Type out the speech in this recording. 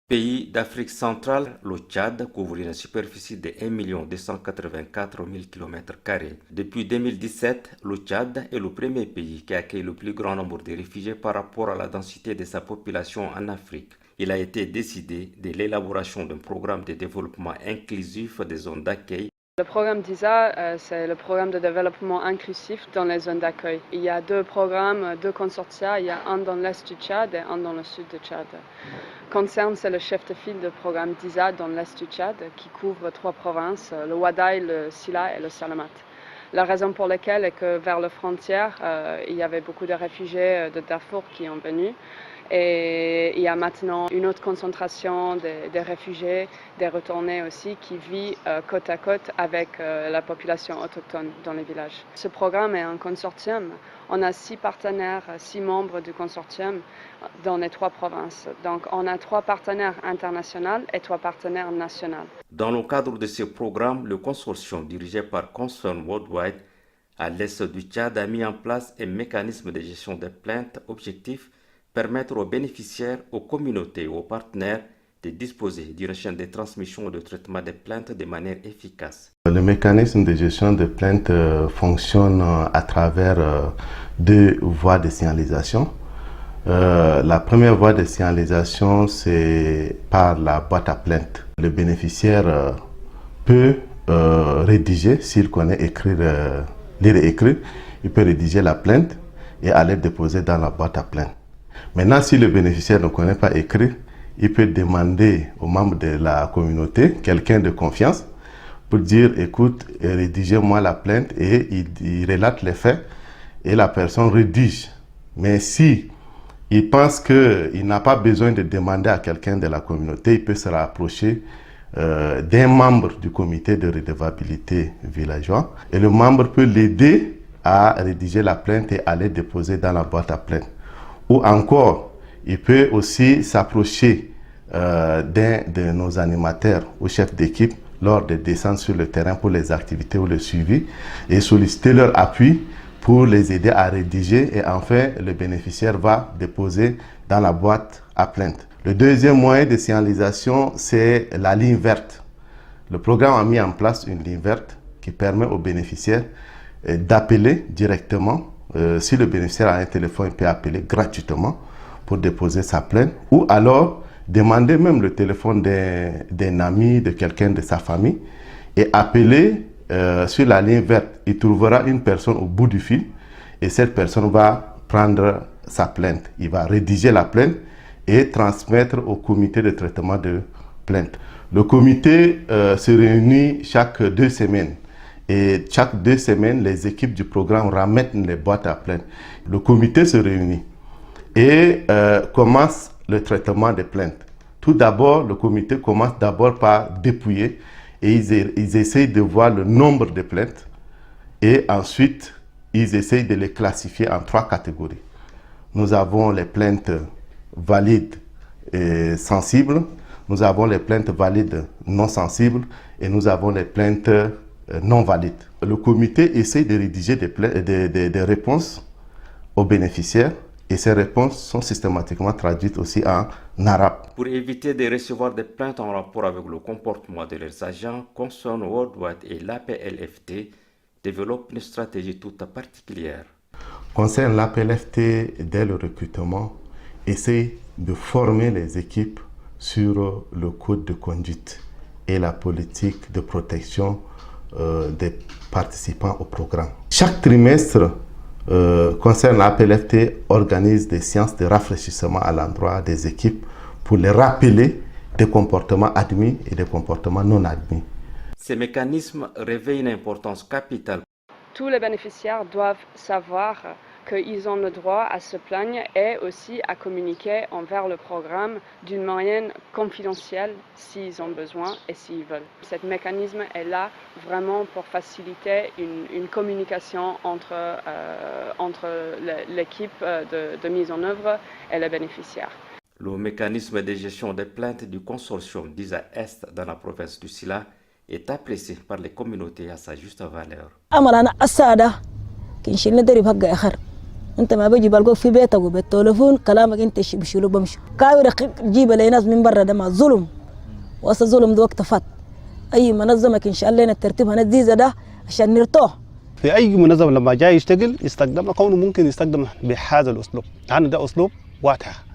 Pays d'Afrique centrale, le Tchad couvre une superficie de 1 284 000 km². Depuis 2017, le Tchad est le premier pays qui accueille le plus grand nombre de réfugiés par rapport à la densité de sa population en Afrique. Il a été décidé de l'élaboration d'un programme de développement inclusif des zones d'accueil. Le programme DISA, c'est le programme de développement inclusif dans les zones d'accueil. Il y a deux programmes, deux consortia, il y a un dans l'est du Tchad et un dans le sud du Tchad. Concerne, c'est le chef de file du programme DISA dans l'est du Tchad qui couvre trois provinces, le Ouaddaï, le Sila et le Salamat. La raison pour laquelle est que vers la frontière, il y avait beaucoup de réfugiés de Darfour qui ont venu. Et il y a maintenant une autre concentration des réfugiés, des retournés aussi, qui vit côte à côte avec la population autochtone dans les villages. Ce programme est un consortium. On a 6 partenaires, 6 membres du consortium dans les 3 provinces. Donc on a 3 partenaires internationaux et 3 partenaires nationaux. Dans le cadre de ce programme, le consortium dirigé par Concern Worldwide à l'est du Tchad a mis en place un mécanisme de gestion des plaintes objectif permettre aux bénéficiaires, aux communautés et aux partenaires de disposer d'une chaîne de transmission et de traitement des plaintes de manière efficace. Le mécanisme de gestion des plaintes fonctionne à travers 2 voies de signalisation. La première voie de signalisation, c'est par la boîte à plainte. Le bénéficiaire peut rédiger, s'il connaît lire et écrire, il peut rédiger la plainte et aller déposer dans la boîte à plainte. Maintenant, si le bénéficiaire ne connaît pas écrire, il peut demander aux membres de la communauté, quelqu'un de confiance, pour dire, écoute, rédigez-moi la plainte, et il relate les faits et la personne rédige. Mais si il pense qu'il n'a pas besoin de demander à quelqu'un de la communauté, il peut se rapprocher d'un membre du comité de redevabilité villageois et le membre peut l'aider à rédiger la plainte et aller déposer dans la boîte à plainte. Ou encore, il peut aussi s'approcher d'un de nos animateurs ou chefs d'équipe lors des descentes sur le terrain pour les activités ou le suivi et solliciter leur appui pour les aider à rédiger, et enfin le bénéficiaire va déposer dans la boîte à plainte. Le deuxième moyen de signalisation, c'est la ligne verte. Le programme a mis en place une ligne verte qui permet aux bénéficiaires d'appeler directement. Si le bénéficiaire a un téléphone, il peut appeler gratuitement pour déposer sa plainte, ou alors demander même le téléphone d'un ami, de quelqu'un de sa famille, et appeler sur la ligne verte. Il trouvera une personne au bout du fil et cette personne va prendre sa plainte. Il va rédiger la plainte et transmettre au comité de traitement de plainte. Le comité se réunit chaque 2 semaines. Et chaque 2 semaines, les équipes du programme ramènent les boîtes à plainte. Le comité se réunit et commence le traitement des plaintes. Tout d'abord, le comité commence d'abord par dépouiller et ils essayent de voir le nombre de plaintes et ensuite, ils essayent de les classifier en 3 catégories. Nous avons les plaintes valides et sensibles, nous avons les plaintes valides non sensibles et nous avons les plaintes non valides. Le comité essaie de rédiger des réponses aux bénéficiaires et ces réponses sont systématiquement traduites aussi en arabe. Pour éviter de recevoir des plaintes en rapport avec le comportement de leurs agents, Concern Worldwide et l'APLFT développent une stratégie toute particulière. Concern l'APLFT, dès le recrutement, essaie de former les équipes sur le code de conduite et la politique de protection des participants au programme. Chaque trimestre, Concern l'APLFT organise des séances de rafraîchissement à l'endroit des équipes pour les rappeler des comportements admis et des comportements non admis. Ces mécanismes revêtent une importance capitale. Tous les bénéficiaires doivent savoir qu'ils ont le droit à se plaindre et aussi à communiquer envers le programme d'une manière confidentielle s'ils ont besoin et s'ils veulent. Ce mécanisme est là vraiment pour faciliter une communication entre l'équipe de mise en œuvre et les bénéficiaires. Le mécanisme de gestion des plaintes du consortium DISA Est dans la province du Sila est apprécié par les communautés à sa juste valeur. انت ما بيجي بلقوك في بيتك وبالتليفون كلامك انت بشيلوك بمشي كاوي جيب لي ناس من برا، ده ما ظلم، واصل ظلم ده وقت فات. اي منظمه ان شاء الله لنا الترتيب هنديزه ده عشان نرتاح. في اي منظمه لما جاي يشتغل يستخدم كونه ممكن يستخدم بهذا الاسلوب، يعني ده اسلوب واضح